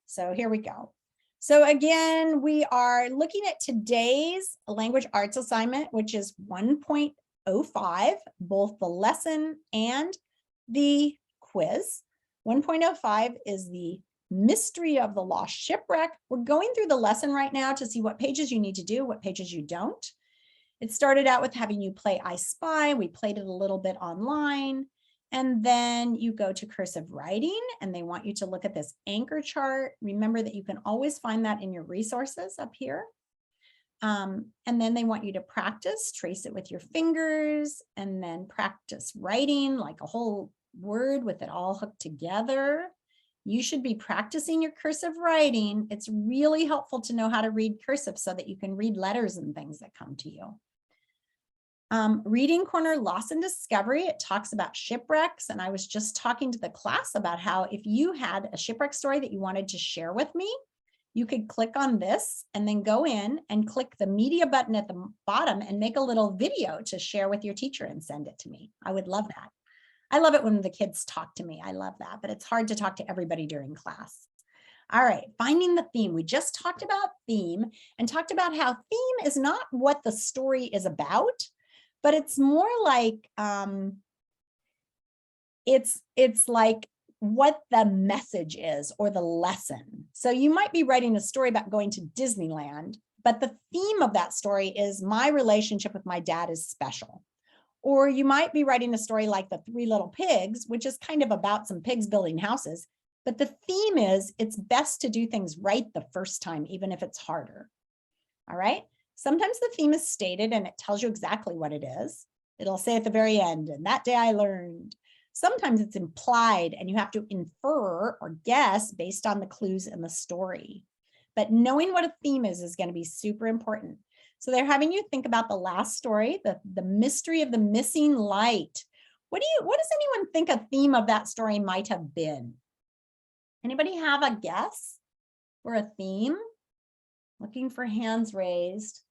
So here we go. So again, we are looking at today's language arts assignment, which is 1.05, both the lesson and the quiz. 1.05 is the mystery of the lost shipwreck. We're going through the lesson right now to see what pages you need to do, what pages you don't. It started out with having you play I Spy. We played it a little bit online. And then you go to cursive writing and they want you to look at this anchor chart. Remember that you can always find that in your resources up here. And then they want you to practice, trace it with your fingers, and then practice writing like a whole word with it all hooked together. You should be practicing your cursive writing. It's really helpful to know how to read cursive so that you can read letters and things that come to you. Reading Corner Loss and Discovery, it talks about shipwrecks. And I was just talking to the class about how if you had a shipwreck story that you wanted to share with me, you could click on this and then go in and click the media button at the bottom and make a little video to share with your teacher and send it to me. I would love that. I love it when the kids talk to me. I love that, but it's hard to talk to everybody during class. All right, finding the theme. We just talked about theme and talked about how theme is not what the story is about, but it's more like, it's like what the message is or the lesson. So you might be writing a story about going to Disneyland, but the theme of that story is my relationship with my dad is special. Or you might be writing a story like The Three Little Pigs, which is kind of about some pigs building houses. But the theme is it's best to do things right the first time, even if it's harder. All right. Sometimes the theme is stated and it tells you exactly what it is. It'll say at the very end, and that day I learned. Sometimes it's implied and you have to infer or guess based on the clues in the story. But knowing what a theme is going to be super important. So they're having you think about the last story, the mystery of the missing light. What does anyone think a theme of that story might have been? Anybody have a guess for a theme? Looking for hands raised.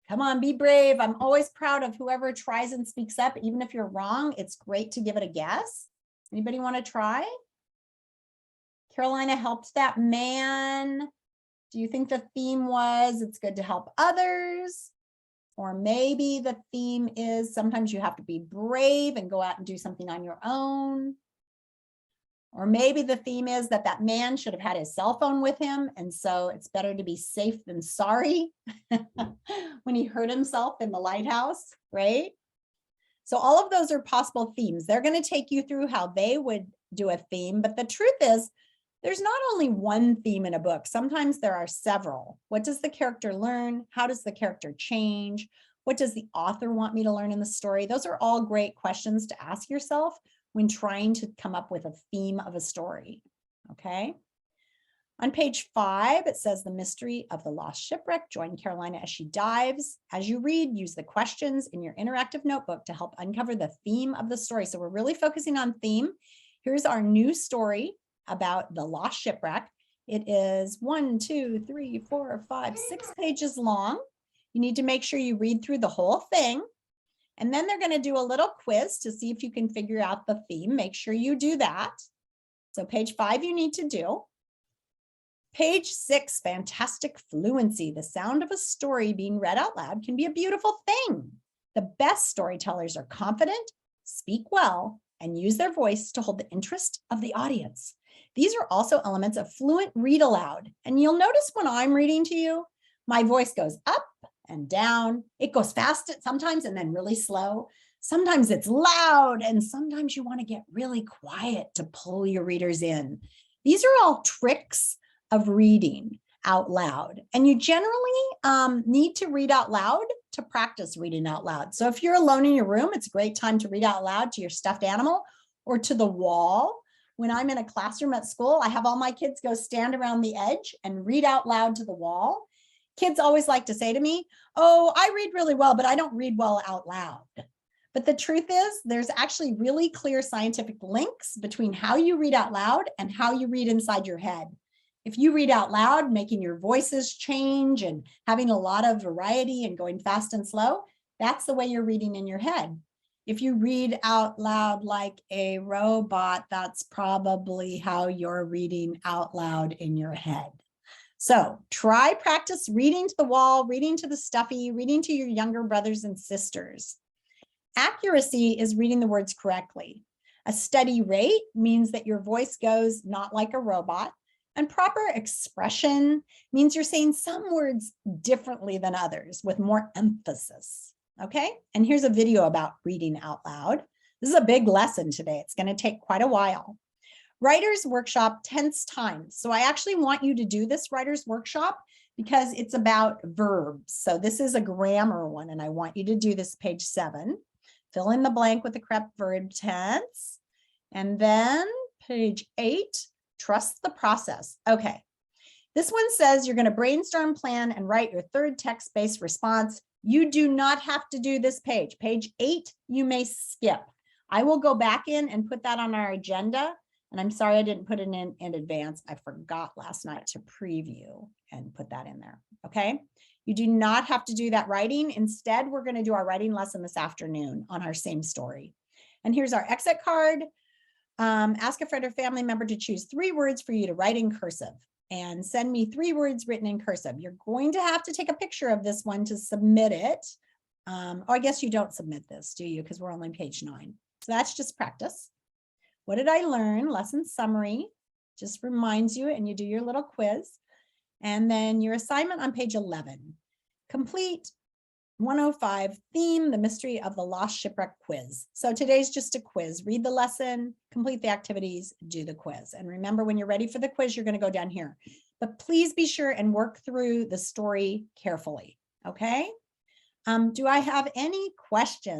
Come on, be brave. I'm always proud of whoever tries and speaks up. Even if you're wrong, it's great to give it a guess. Anybody want to try? Carolina helped that man. Do you think the theme was it's good to help others? Or maybe the theme is sometimes you have to be brave and go out and do something on your own. Or maybe the theme is that that man should have had his cell phone with him. And so it's better to be safe than sorry when he hurt himself in the lighthouse, right? So all of those are possible themes. They're going to take you through how they would do a theme. But the truth is, there's not only one theme in a book. Sometimes there are several. What does the character learn? How does the character change? What does the author want me to learn in the story? Those are all great questions to ask yourself when trying to come up with a theme of a story, okay? On page 5, it says the mystery of the lost shipwreck. Join Carolina as she dives. As you read, use the questions in your interactive notebook to help uncover the theme of the story. So we're really focusing on theme. Here's our new story about the lost shipwreck. It is 1, 2, 3, 4, 5, 6 pages long. You need to make sure you read through the whole thing. And then they're going to do a little quiz to see if you can figure out the theme. Make sure you do that. So page 5, you need to do. Page 6, fantastic fluency. The sound of a story being read out loud can be a beautiful thing. The best storytellers are confident, speak well, and use their voice to hold the interest of the audience. These are also elements of fluent read aloud. And you'll notice when I'm reading to you, my voice goes up and down. It goes fast sometimes and then really slow. Sometimes it's loud and sometimes you want to get really quiet to pull your readers in. These are all tricks of reading out loud. And you generally need to read out loud to practice reading out loud. So if you're alone in your room, it's a great time to read out loud to your stuffed animal or to the wall. When I'm in a classroom at school, I have all my kids go stand around the edge and read out loud to the wall. Kids always like to say to me, oh, I read really well, but I don't read well out loud. But the truth is, there's actually really clear scientific links between how you read out loud and how you read inside your head. If you read out loud, making your voices change and having a lot of variety and going fast and slow, that's the way you're reading in your head. If you read out loud like a robot, that's probably how you're reading out loud in your head. So try practice reading to the wall, reading to the stuffy, reading to your younger brothers and sisters. Accuracy is reading the words correctly. A steady rate means that your voice goes not like a robot. And proper expression means you're saying some words differently than others with more emphasis. Okay, and here's a video about reading out loud. This is a big lesson today. It's going to take quite a while. Writer's workshop, tense times. So I actually want you to do this writer's workshop because it's about verbs. So this is a grammar one, and I want you to do this page 7. Fill in the blank with the correct verb tense. And then page 8, trust the process. Okay, this one says you're going to brainstorm, plan, and write your third text-based response. You do not have to do this page. Page 8, you may skip. I will go back in and put that on our agenda. And I'm sorry I didn't put it in advance. I forgot last night to preview and put that in there. Okay. You do not have to do that writing. Instead, we're going to do our writing lesson this afternoon on our same story. And here's our exit card. Ask a friend or family member to choose 3 words for you to write in cursive and send me 3 words written in cursive. You're going to have to take a picture of this one to submit it. Oh, I guess you don't submit this, do you? Because we're only page 9. So that's just practice. What did I learn? Lesson summary just reminds you, and you do your little quiz. And then your assignment on page 11. Complete 105 theme, the mystery of the lost shipwreck quiz. So today's just a quiz. Read the lesson, complete the activities, do the quiz. And remember, when you're ready for the quiz, you're going to go down here. But please be sure and work through the story carefully. Okay? Do I have any questions?